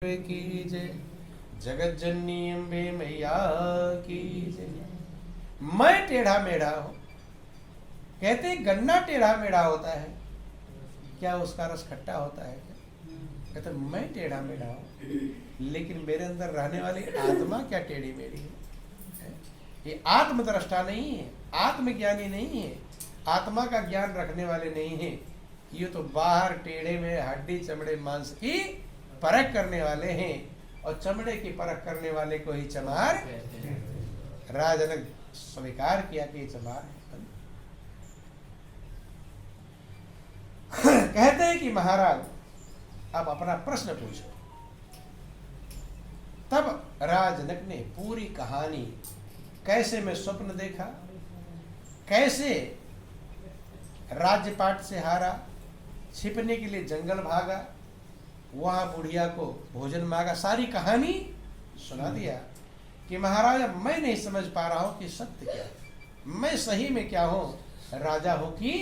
की जय, जगत जननी अम्बे मैया की जय। मैं टेढ़ा मेढ़ा हूं, कहते हैं गन्ना टेढ़ा मेढ़ा होता है, क्या उसका रस खट्टा होता है क्या? कहते मैं टेढ़ा मेढ़ा हूं, लेकिन मेरे अंदर रहने वाली आत्मा क्या टेढ़ी मेढ़ी है? ये आत्मद्रष्टा नहीं है, आत्मज्ञानी नहीं है, आत्मा का ज्ञान रखने वाले नहीं है। ये तो बाहर टेढ़े में हड्डी चमड़े मांस की परख करने वाले हैं, और चमड़े की परख करने वाले को ही चमार। राजनक स्वीकार किया कि चमार है। कहते हैं कि महाराज आप अपना प्रश्न पूछो। तब राजनक ने पूरी कहानी, कैसे मैं स्वप्न देखा, कैसे राज्यपाट से हारा, छिपने के लिए जंगल भागा, वहां बुढ़िया को भोजन मांगा, सारी कहानी सुना दिया कि महाराज मैं नहीं समझ पा रहा हूं कि सत्य क्या है, मैं सही में क्या हूं, राजा हूं कि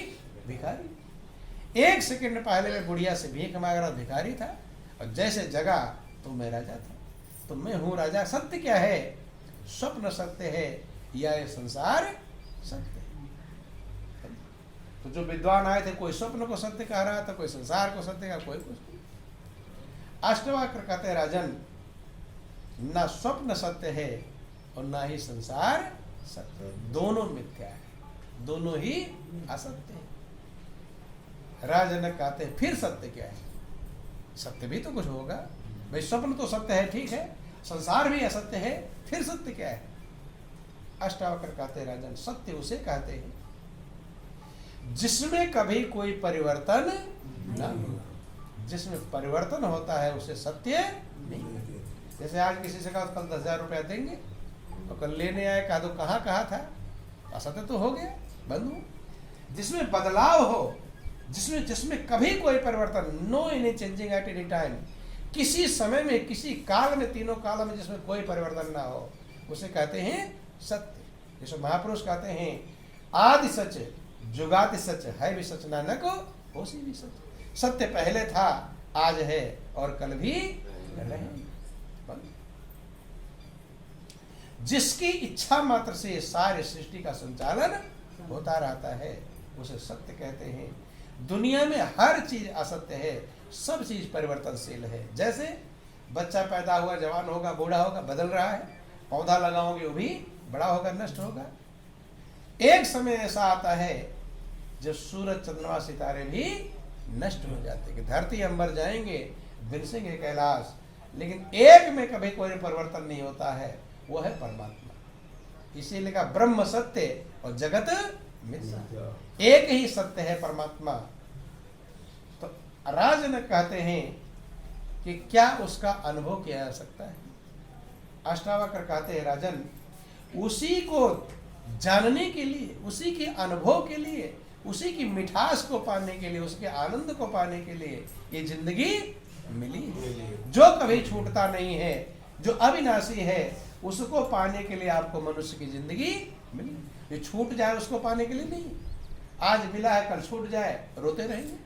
भिखारी। एक सेकंड पहले मैं बुढ़िया से भीख मांग रहा भिखारी था, और जैसे जगा तो मैं राजा था। तो मैं हूं राजा। सत्य क्या है? स्वप्न सत्य है या ये संसार सत्य है? तो जो विद्वान आए थे, कोई स्वप्न को सत्य कह रहा था, कोई संसार को सत्य कहा, कोई कुछ। अष्टवक्र कहते हैं राजन, ना स्वप्न सत्य है और ना ही संसार सत्य है, दोनों मिथ्या है, दोनों ही असत्य है। राजनक कहते हैं फिर सत्य क्या है? सत्य भी तो कुछ होगा भाई, स्वप्न तो सत्य है, ठीक है, संसार भी असत्य है, फिर सत्य क्या है? अष्टावक्र कहते हैं राजन, सत्य उसे कहते हैं जिसमें कभी कोई परिवर्तन न हो। जिसमें परिवर्तन होता है उसे सत्य नहीं। जैसे आज किसी से कहा कल 10,000 रुपया देंगे, तो कल लेने आए, कहा तो कहाँ था, असत्य तो हो गया, बंद हो। जिसमें बदलाव हो, जिसमें कभी कोई परिवर्तन, no any changing at any time, किसी समय में, किसी काल में, तीनों काल में जिसमें कोई परिवर्तन ना हो, उसे कहते हैं सत्य। जैसे महापुरुष कहते हैं आदि सच जुगाति सच, है भी सच नानक होसी भी सच। सत्य पहले था, आज है और कल भी रहेगा। जिसकी इच्छा मात्र से सारी सृष्टि का संचालन होता रहता है, उसे सत्य कहते हैं। दुनिया में हर चीज असत्य है, सब चीज परिवर्तनशील है। जैसे बच्चा पैदा हुआ, जवान होगा, बूढ़ा होगा, बदल रहा है, पौधा लगाओगे वो भी बड़ा होगा, नष्ट होगा। एक समय ऐसा आता है जब सूरज चंद्रमा सितारे भी नष्ट हो जाते, कि धरती अंबर जाएंगे, बिरसेंगे कैलाश, लेकिन एक में कभी कोई परिवर्तन नहीं होता है, वो है परमात्मा। इसीलिए कहा ब्रह्म सत्य और जगत मिथ्या, एक ही सत्य है परमात्मा। तो राजनक कहते हैं कि क्या उसका अनुभव किया जा सकता है? अष्टावक्र कहते हैं राजन, उसी को जानने के लिए, उसी के अनुभव के लिए, उसी की मिठास को पाने के लिए, उसके आनंद को पाने के लिए ये जिंदगी मिली है, जो कभी छूटता नहीं है, जो अविनाशी है, उसको पाने के लिए आपको मनुष्य की जिंदगी मिली। ये छूट जाए उसको पाने के लिए नहीं, आज मिला है कल छूट जाए रोते रहेंगे।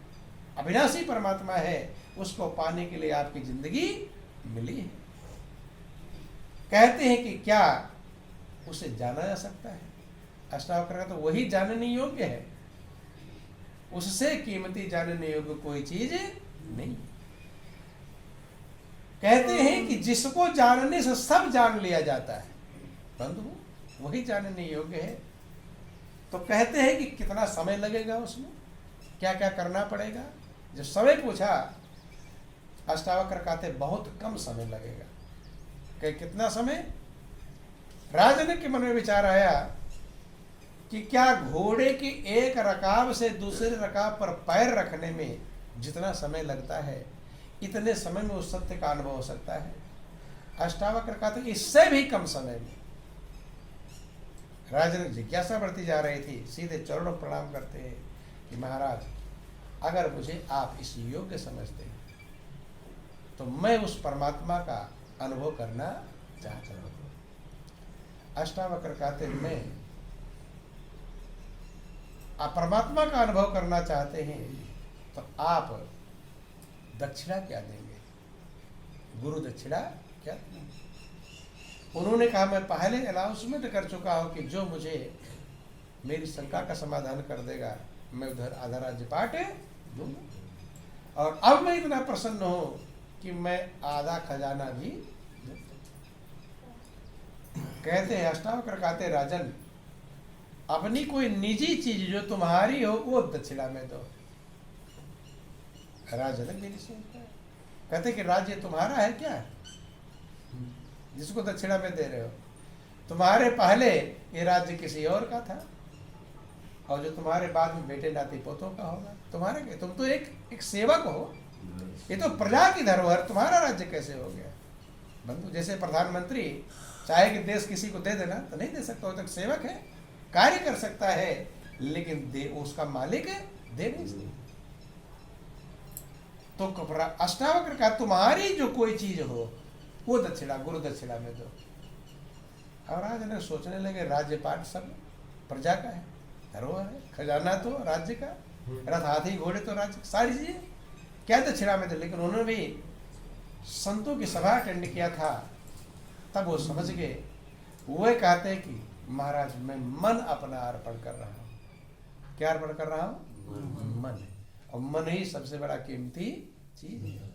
अविनाशी परमात्मा है, उसको पाने के लिए आपकी जिंदगी मिली है। कहते हैं कि क्या उसे जाना जा सकता है? अष्टावक्र का तो वही जानने योग्य है, उससे कीमती जानने योग्य कोई चीज नहीं। कहते हैं कि जिसको जानने से सब जान लिया जाता है, बंधु वही जानने योग्य है। तो कहते हैं कि कितना समय लगेगा, उसमें क्या क्या करना पड़ेगा? जब समय पूछा, अष्टावक्र कहते बहुत कम समय लगेगा। कि कितना समय? राजनक के मन में विचार आया कि क्या घोड़े की एक रकाब से दूसरे रकाब पर पैर रखने में जितना समय लगता है, इतने समय में उस सत्य का अनुभव हो सकता है? अष्टावक्र कहते इससे भी कम समय में। राजनक जिज्ञासा बढ़ती जा रही थी, सीधे चरणों प्रणाम करते हैं कि महाराज अगर मुझे आप इस योग्य समझते हैं तो मैं उस परमात्मा का अनुभव करना चाहता हूं। अष्टावक्र कहते मैं आप परमात्मा का अनुभव करना चाहते हैं तो आप दक्षिणा क्या देंगे? गुरु दक्षिणा क्या? उन्होंने कहा मैं पहले अनाउंसमेंट कर चुका हूं कि जो मुझे मेरी शंका का समाधान कर देगा मैं उधर आधा राज्य पाट दूंगा, और अब मैं इतना प्रसन्न हूं कि मैं आधा खजाना भी। कहते हैं अष्टावक्र कहते राजन, अपनी कोई निजी चीज जो तुम्हारी हो वो दक्षिणा में दो। राजन मेरी सोचता है, कहते कि राज्य तुम्हारा है क्या जिसको दक्षिणा में दे रहे हो? तुम्हारे पहले ये राज्य किसी और का था, और जो तुम्हारे बाद में बेटे नाती पोतों का होगा। तुम्हारे क्या? तुम तो एक सेवक हो, ये तो प्रजा की धरोहर, तुम्हारा राज्य कैसे हो गया? बंधु, जैसे प्रधानमंत्री चाहे कि देश किसी को दे देना तो नहीं दे सकता, वो तक सेवक है, कार्य कर सकता है, लेकिन दे उसका मालिक है, दे नहीं सकता। तो अष्टावक्र का तुम्हारी जो कोई चीज हो वो दक्षिणा, गुरु दक्षिणा में दो। और आज ने सोचने लगे राज्यपाट सब प्रजा का है, धरोहर है, खजाना तो राज्य का, रथ हाथी घोड़े तो राज्य, सारी चीजें क्या दक्षिणा में दे। लेकिन उन्होंने भी संतों की सभा अटेंड किया था, तब वो समझ गए। वो कहते हैं कि महाराज मैं मन अपना अर्पण कर रहा हूं। क्या अर्पण कर रहा हूं? मन। और मन ही सबसे बड़ा कीमती चीज है,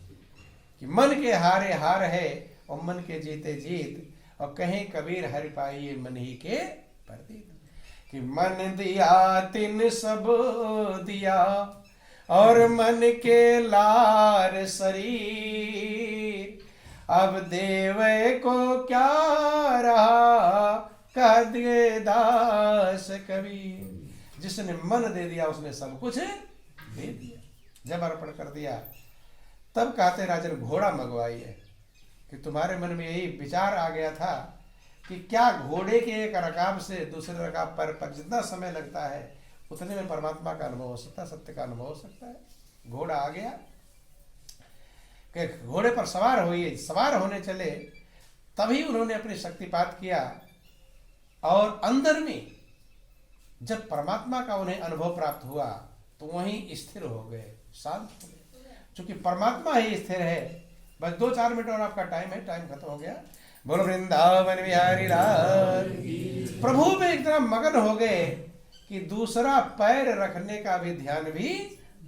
कि मन के हारे हार है और मन के जीते जीत। और कहीं कबीर हरि पाइये मन ही के प्रतीत, कि मन दिया तिन सब दिया और मन के लार शरीर, अब देवे को क्या रहा कह दिए दास कबीर। जिसने मन दे दिया उसने सब कुछ दे दिया। जब अर्पण कर दिया तब कहते राजन घोड़ा मंगवाइए, कि तुम्हारे मन में यही विचार आ गया था कि क्या घोड़े के एक रकाब से दूसरे रकाब पर जितना समय लगता है उतने में परमात्मा का अनुभव हो सकता है, सत्य का अनुभव हो सकता है। घोड़ा आ गया कि घोड़े पर सवार होइए। सवार होने चले तभी उन्होंने अपनी शक्तिपात किया, और अंदर में जब परमात्मा का उन्हें अनुभव प्राप्त हुआ तो वहीं स्थिर हो गए, शांत हो गए। चूंकि परमात्मा ही स्थिर है। बस 2-4 मिनट और आपका टाइम है, टाइम खत्म हो गया। बोलो वृंदावन बिहारी लाल। प्रभु में एक तरह मगन हो गए कि दूसरा पैर रखने का भी ध्यान भी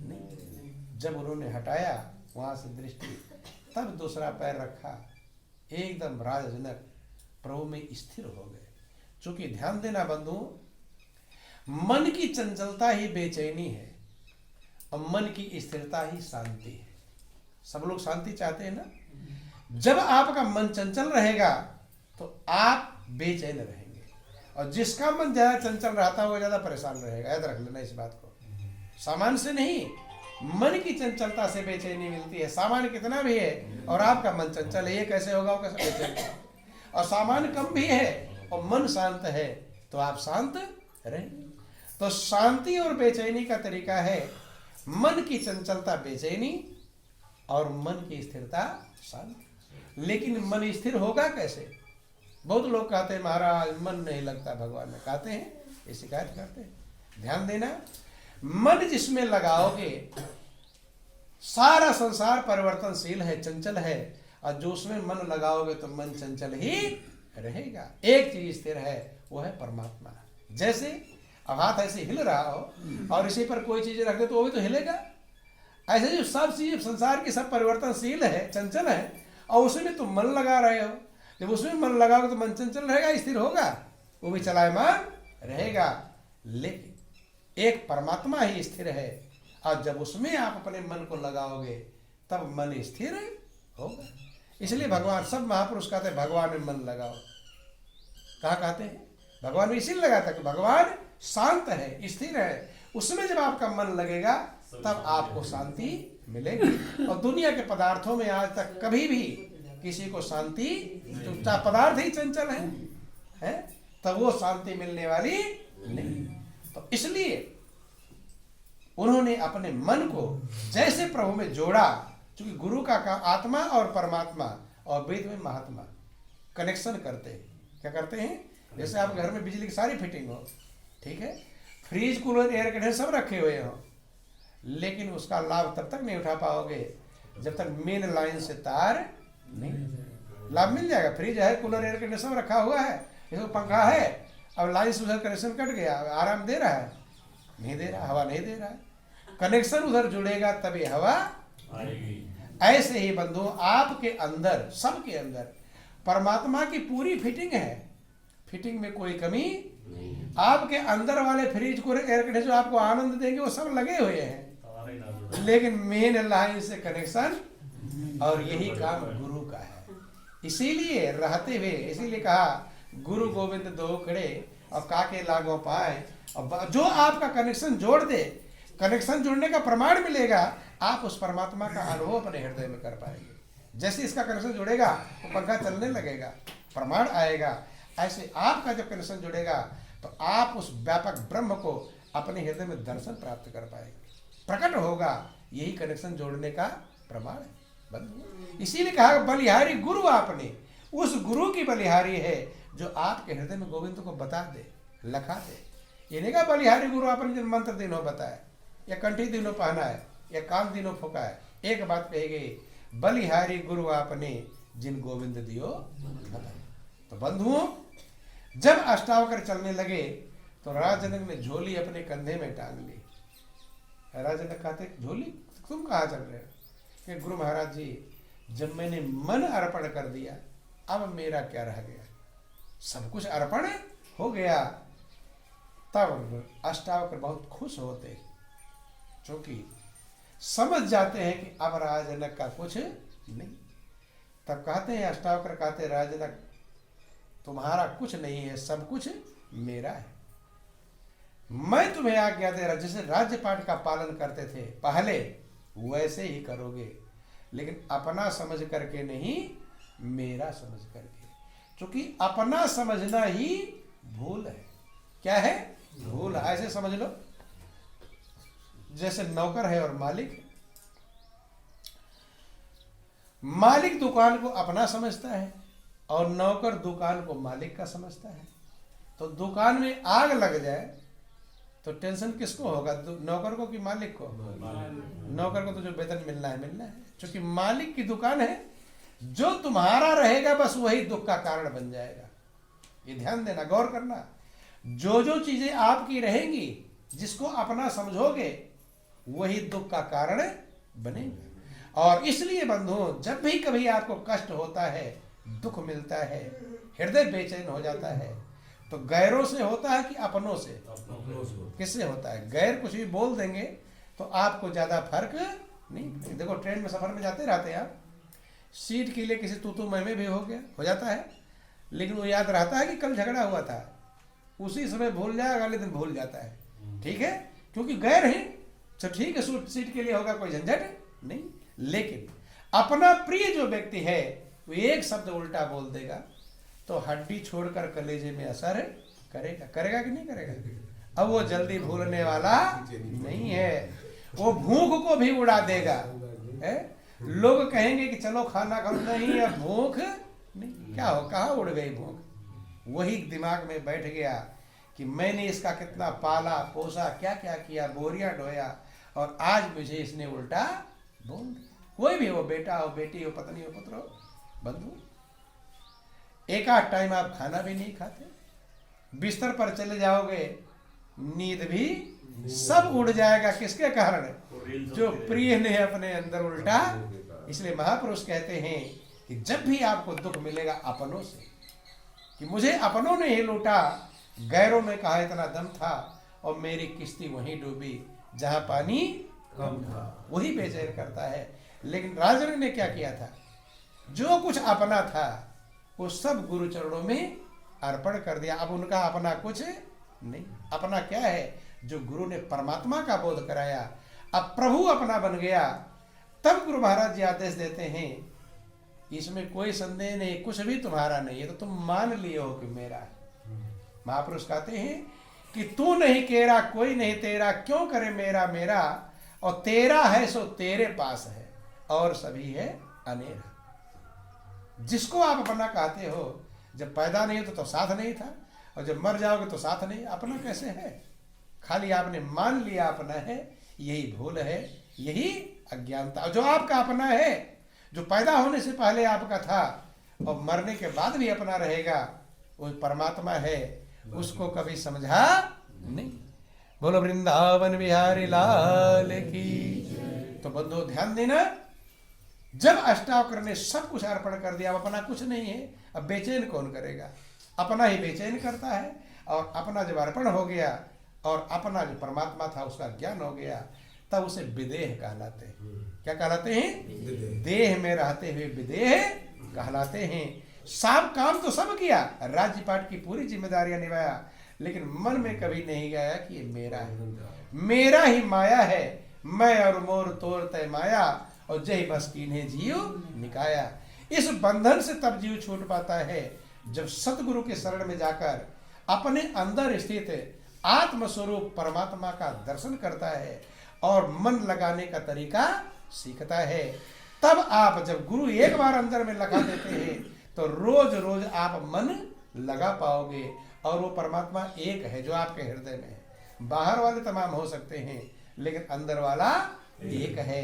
नहीं। जब उन्होंने हटाया वहां से दृष्टि, तब दूसरा पैर रखा, एकदम राजजनक प्रभु में स्थिर हो गए। चूंकि ध्यान देना बंधु, मन की चंचलता ही बेचैनी है और मन की स्थिरता ही शांति है। सब लोग शांति चाहते हैं ना। जब आपका मन चंचल रहेगा तो आप बेचैन रहेंगे, और जिसका मन ज्यादा चंचल रहता है वो ज्यादा परेशान रहेगा। याद रख लेना इस बात को। सामान से नहीं, मन की चंचलता से बेचैनी मिलती है। सामान कितना भी है और आपका मन चंचल है, ये कैसे होगा? वो कैसे बेचैन? और सामान कम भी है और मन शांत है तो आप शांत रहेंगे। तो शांति और बेचैनी का तरीका है मन की चंचलता बेचैनी और मन की स्थिरता शांति। लेकिन मन स्थिर होगा कैसे? बहुत लोग कहते हैं महाराज मन नहीं लगता भगवान में, कहते हैं, ये शिकायत करते हैं। ध्यान देना, मन जिसमें लगाओगे सारा संसार परिवर्तनशील है, चंचल है, और जो उसमें मन लगाओगे तो मन चंचल ही रहेगा। एक चीज स्थिर है, वो है परमात्मा। जैसे अब हाथ ऐसे हिल रहा हो और इसी पर कोई चीज रख दे तो वो भी तो हिलेगा। ऐसे जो सब चीज संसार की सब परिवर्तनशील है, चंचल है, और उसमें तुम मन लगा रहे हो। जब उसमें मन लगाओगे तो मन चंचल रहेगा, स्थिर होगा, वो भी चलायमान रहेगा। लेकिन एक परमात्मा ही स्थिर है, और जब उसमें आप अपने मन को लगाओगे तब मन स्थिर होगा। इसलिए भगवान, सब महापुरुष कहते हैं भगवान में मन लगाओ। कहा कहते हैं? भगवान में इसीलिए लगाता है कि भगवान शांत है, स्थिर है। उसमें जब आपका मन लगेगा तब आपको शांति मिलेगी। और दुनिया के पदार्थों में आज तक कभी भी किसी को शांति, चुपचाप पदार्थ ही चंचल है तब वो शांति मिलने वाली नहीं। तो इसलिए उन्होंने अपने मन को जैसे प्रभु में जोड़ा, क्योंकि गुरु का काम आत्मा और परमात्मा और वेद में महात्मा कनेक्शन करते हैं। क्या करते हैं? जैसे आप घर में बिजली की सारी फिटिंग हो, ठीक है, फ्रिज, कूलर, एयर कंडीशनर सब रखे हुए हो, लेकिन उसका लाभ तब तक नहीं उठा पाओगे जब तक मेन लाइन से तार नहीं। लाभ मिल जाएगा, फ्रिज है, कूलर, एयर कंडीशनर रखा हुआ है, इसको पंखा है, अब लाइन से उधर कनेक्शन कट गया, आराम दे रहा है? नहीं दे रहा, हवा नहीं दे रहा है। कनेक्शन उधर जुड़ेगा तभी हवा आएगी। ऐसे ही बंधु आपके अंदर, सबके अंदर परमात्मा की पूरी फिटिंग है, फिटिंग में कोई कमी नहीं। आपके अंदर वाले फ्रिज को, एयर कंडीशनर आपको आनंद देंगे, वो सब लगे हुए हैं, लेकिन मेन लाइन से कनेक्शन, और यही काम गुरु का है। इसीलिए रहते हुए, इसीलिए कहा गुरु गोविंद दो खड़े और काके लागो पाए। और जो आपका कनेक्शन जोड़ दे, कनेक्शन जोड़ने का प्रमाण मिलेगा, आप उस परमात्मा का अनुभव अपने हृदय में कर पाएंगे। जैसे इसका कनेक्शन जुड़ेगा तो पंखा चलने लगेगा, प्रमाण आएगा। ऐसे आपका जब कनेक्शन जुड़ेगा तो आप उस व्यापक ब्रह्म को अपने हृदय में दर्शन प्राप्त कर पाएंगे, प्रकट होगा। यही कनेक्शन जोड़ने का प्रमाण है बंधु। इसीलिए कहा बलिहारी गुरु आपने, उस गुरु की बलिहारी है जो आपके हृदय में गोविंद को बता दे, लखा दे। ये नहीं कहा बलिहारी गुरु आपने जिन मंत्र दिनों बताया, या कंठी दिनों पहना है, या कान दिनों फूका है। एक बात कही गई, बलिहारी गुरु आपने जिन गोविंद दियो बताया। तो बंधुओं, जब अष्टावक्र चलने लगे तो राजा जनक ने झोली अपने कंधे में टांग ली। राजा जनक कहते, झोली तुम कहाँ चल रहे हो? कि गुरु महाराज जी, जब मैंने मन अर्पण कर दिया, अब मेरा क्या रह गया, सब कुछ अर्पण हो गया। तब अष्टावक्र बहुत खुश होते, क्योंकि समझ जाते हैं कि अब राजा जनक का कुछ नहीं। तब कहते हैं अष्टावक्र, कहते राजा जनक तुम्हारा कुछ नहीं है, सब कुछ मेरा है। मैं तुम्हें आज्ञा दे रहा, जैसे राज्य पाठ का पालन करते थे पहले, वैसे ही करोगे, लेकिन अपना समझ करके नहीं, मेरा समझ करके। क्योंकि अपना समझना ही भूल है। क्या है? भूल। ऐसे समझ लो, जैसे नौकर है और मालिक है। मालिक दुकान को अपना समझता है और नौकर दुकान को मालिक का समझता है। तो दुकान में आग लग जाए तो टेंशन किसको होगा, नौकर को कि मालिक को? नौकर को तो जो वेतन मिलना है मिलना है, क्योंकि मालिक की दुकान है। जो तुम्हारा रहेगा बस वही दुख का कारण बन जाएगा। ये ध्यान देना, गौर करना। जो जो चीजें आपकी रहेंगी, जिसको अपना समझोगे, वही दुख का कारण बनेगा। और इसलिए बंधुओं, जब भी कभी आपको कष्ट होता है, दुख मिलता है, हृदय बेचैन हो जाता है, तो गैरों से होता है कि अपनों से? किससे होता है? गैर कुछ भी बोल देंगे तो आपको ज्यादा फर्क नहीं। देखो, ट्रेन में सफर में जाते रहते हैं आप, सीट के लिए किसी तू मैं भी हो जाता है, लेकिन वो याद रहता है कि कल झगड़ा हुआ था, उसी समय भूल जाएगा, अगले दिन भूल जाता है। ठीक है, क्योंकि गैर है। तो ठीक है, सीट के लिए होगा, कोई झंझट नहीं। लेकिन अपना प्रिय जो व्यक्ति है, वो एक शब्द उल्टा बोल देगा तो हड्डी छोड़कर कलेजे में असर करेगा। करेगा कि नहीं करेगा? अब वो जल्दी भूलने वाला नहीं है, वो भूख को भी उड़ा देगा। है? लोग कहेंगे कि चलो खाना खाओ, नहीं, अब भूख नहीं। क्या हो, कहाँ उड़ गई भूख? वही दिमाग में बैठ गया कि मैंने इसका कितना पाला पोसा, क्या क्या किया, बोरियां ढोया, और आज मुझे इसने उल्टा बोल दिया। कोई भी हो, बेटा हो, बेटी हो, पत्नी हो, पुत्र हो, बंधु, एक आध टाइम आप खाना भी नहीं खाते, बिस्तर पर चले जाओगे, नींद भी सब उड़ जाएगा। किसके कारण? जो प्रिय ने अपने अंदर उल्टा। इसलिए महापुरुष कहते हैं कि जब भी आपको दुख मिलेगा अपनों से, कि मुझे अपनों ने ही लूटा, गैरों ने कहा इतना दम था, और मेरी किश्ती वहीं डूबी जहां पानी कम था। वही बेचैन करता है। लेकिन राजन ने क्या किया था? जो कुछ अपना था वो सब गुरु चरणों में अर्पण कर दिया। अब उनका अपना कुछ नहीं। अपना क्या है? जो गुरु ने परमात्मा का बोध कराया, अब प्रभु अपना बन गया। तब गुरु महाराज जी आदेश देते हैं, इसमें कोई संदेह नहीं, कुछ भी तुम्हारा नहीं है, तो तुम मान लिए हो कि मेरा है। महापुरुष कहते हैं कि तू नहीं केरा, कोई नहीं तेरा, क्यों करे मेरा मेरा, और तेरा है सो तेरे पास है, और सभी है अनेरा। जिसको आप अपना कहते हो, जब पैदा नहीं हो तो साथ नहीं था, और जब मर जाओगे तो साथ नहीं। अपना कैसे है? खाली आपने मान लिया अपना है, यही भूल है, यही अज्ञानता। जो आपका अपना है, जो पैदा होने से पहले आपका था और मरने के बाद भी अपना रहेगा, वो परमात्मा है, उसको कभी समझा नहीं। बोलो वृंदावन बिहारी लाल की। तो बंधु ध्यान देना, जब अष्टावक्र ने सब कुछ अर्पण कर दिया, अब अपना कुछ नहीं है, अब बेचैन कौन करेगा? अपना ही बेचैन करता है। और अपना जब अर्पण हो गया और अपना जो परमात्मा था उसका ज्ञान हो गया, तब उसे विदेह कहलाते हैं। क्या कहलाते हैं? देह में रहते हुए विदेह कहलाते हैं। सब काम तो सब किया, राज्य पाठ की पूरी जिम्मेदारियां निभाया, लेकिन मन में कभी नहीं गया कि ये मेरा है, मेरा ही माया है, मैं और मोर तोर तय माया, और जय बस कीन्हे जीव निकाया। इस बंधन से तब जीव छूट पाता है जब सतगुरु के शरण में जाकर अपने अंदर स्थित आत्म स्वरूप परमात्मा का दर्शन करता है और मन लगाने का तरीका सीखता है। तब आप जब गुरु एक बार अंदर में लगा देते हैं तो रोज रोज आप मन लगा पाओगे, और वो परमात्मा एक है जो आपके हृदय में है। बाहर वाले तमाम हो सकते हैं, लेकिन अंदर वाला एक है।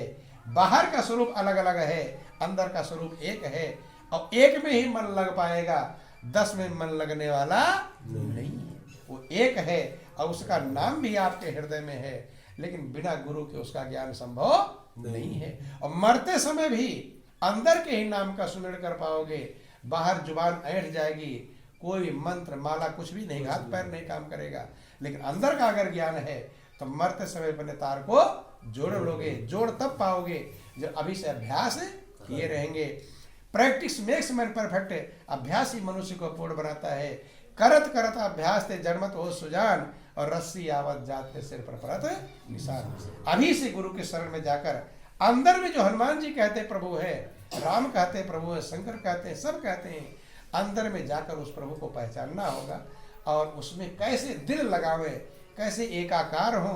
बाहर का स्वरूप अलग अलग है, अंदर का स्वरूप एक है, और एक में ही मन लग पाएगा, 10 में मन लगने वाला नहीं है। वो एक है और उसका नाम भी आपके हृदय में है, लेकिन बिना गुरु के उसका ज्ञान संभव नहीं है। और मरते समय भी अंदर के ही नाम का सुमिरन कर पाओगे। बाहर जुबान ऐंठ जाएगी, कोई मंत्र माला कुछ भी नहीं, हाथ पैर नहीं काम करेगा, लेकिन अंदर का अगर ज्ञान है तो मरते समय अपने तार को जोड़ लोगे। जोड़ तब पाओगे जब अभी से अभ्यास किए रहेंगे। प्रैक्टिस मेक्स मैन परफेक्ट, अभ्यास ही मनुष्य को पूर्ण बनाता है। करत करत अभ्यास ते जन्मत हो सुजान, और रस्सी आवत जाते सिर पर परत निशान। अभी से गुरु के शरण में जाकर अंदर में जो हनुमान जी कहते प्रभु है, राम कहते प्रभु है, शंकर कहते हैं, सब कहते हैं, अंदर में जाकर उस प्रभु को पहचानना होगा। और उसमें कैसे दिल लगावे, कैसे एकाकार हो,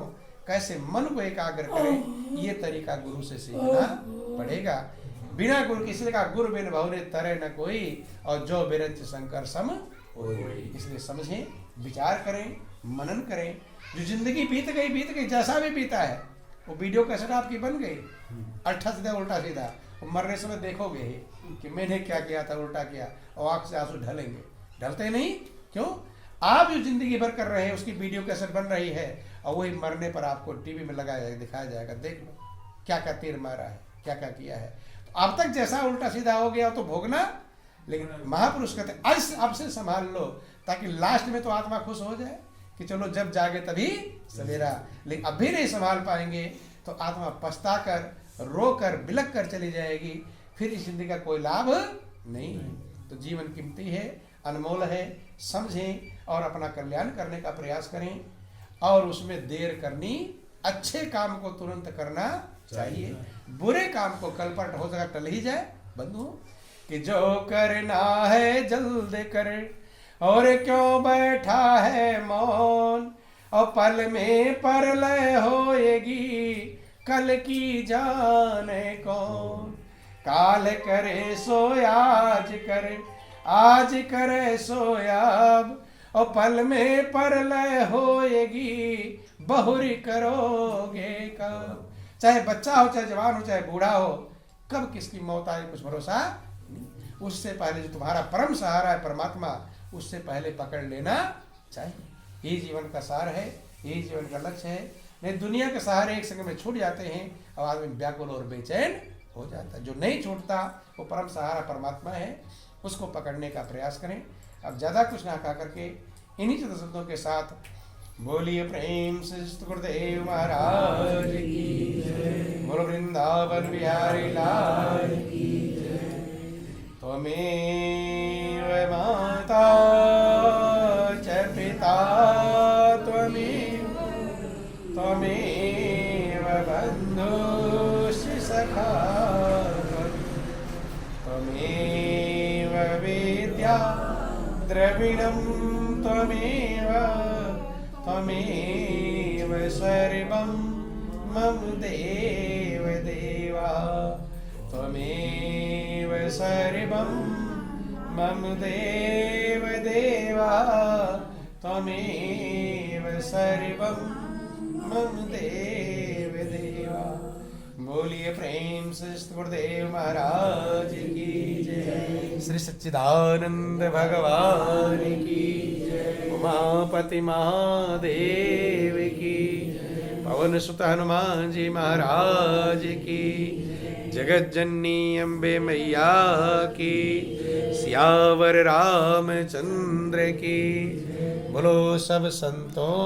कैसे मन को एकाग्र करें, ये तरीका गुरु से सीखना पड़ेगा। बिना गुरु, किसी का गुरु बिन बहुरे तरे न कोई, और जो बिरंच शंकर सम होई। इसलिए समझें, विचार करें, मनन करें। जो जिंदगी बीत गई, जैसा भी बीता है, वो वीडियो कैसेट आपकी बन गई, अल्टा सीधा उल्टा सीधा, मरने समय देखोगे कि मैंने क्या किया था, उल्टा किया, और आंख से आंसू ढलेंगे। ढलते नहीं, क्यों? आप जो जिंदगी भर कर रहे हैं उसकी वीडियो कैसेट बन रही है, और वही मरने पर आपको टीवी में लगाया जाएगा, दिखाया जाएगा, देख लो क्या क्या तीर मारा है, क्या क्या किया है। तो अब तक जैसा उल्टा सीधा हो गया तो भोगना, लेकिन महापुरुष कहते आज अब से संभाल लो, ताकि लास्ट में तो आत्मा खुश हो जाए कि चलो जब जागे तभी सवेरा। लेकिन अब भी नहीं संभाल पाएंगे तो आत्मा पछता कर, रो कर, बिलक कर चली जाएगी, फिर इस जिंदगी का कोई लाभ नहीं है। तो जीवन कीमती है, अनमोल है, समझें और अपना कल्याण करने का प्रयास करें। और उसमें देर करनी, अच्छे काम को तुरंत करना चाहिए, बुरे काम को कल पर हो सका टल ही जाए। बंधु कि जो करना है जल्द करे, और क्यों बैठा है मौन, और पल में परलय होएगी, कल की जाने कौन। काल करे सो आज करे, आज करे सो अब, और पल में परलय होएगी, बहुरी करोगे कब। चाहे बच्चा हो, चाहे जवान हो, चाहे बूढ़ा हो, कब किसकी मौत आए कुछ भरोसा नहीं। उससे पहले जो तुम्हारा परम सहारा है परमात्मा, उससे पहले पकड़ लेना चाहिए। ये जीवन का सार है, ये जीवन का लक्ष्य है। नहीं दुनिया के सहारे एक संग में छूट जाते हैं और आदमी व्याकुल और बेचैन हो जाता है। जो नहीं छूटता वो परम सहारा परमात्मा है, उसको पकड़ने का प्रयास करें। अब ज़्यादा कुछ ना कहा करके इन्हीं चंद शब्दों के साथ बोलिए प्रेम से गुरुदेव महाराज की जय, बोलो वृंदावन बिहारी लाल की जय। त्वमेव माता च पिता त्वमेव बन्धुश्च सखा त्वमेव विद्या द्रविणं त्वमेव सर्वं मम देव देवा त्वमेव सर्वं मम देव देवा त्वमेव सर्वं मम देव देवा। बोलिए प्रेम से गुरुदेव महाराज की जय। श्री सच्चिदानंद भगवान की जय। उमापति महादेव की, पवन सुत हनुमान जी महाराज की, जगत जननी अम्बे मैया की, सियावर रामचंद्र की। बोलो सब संतों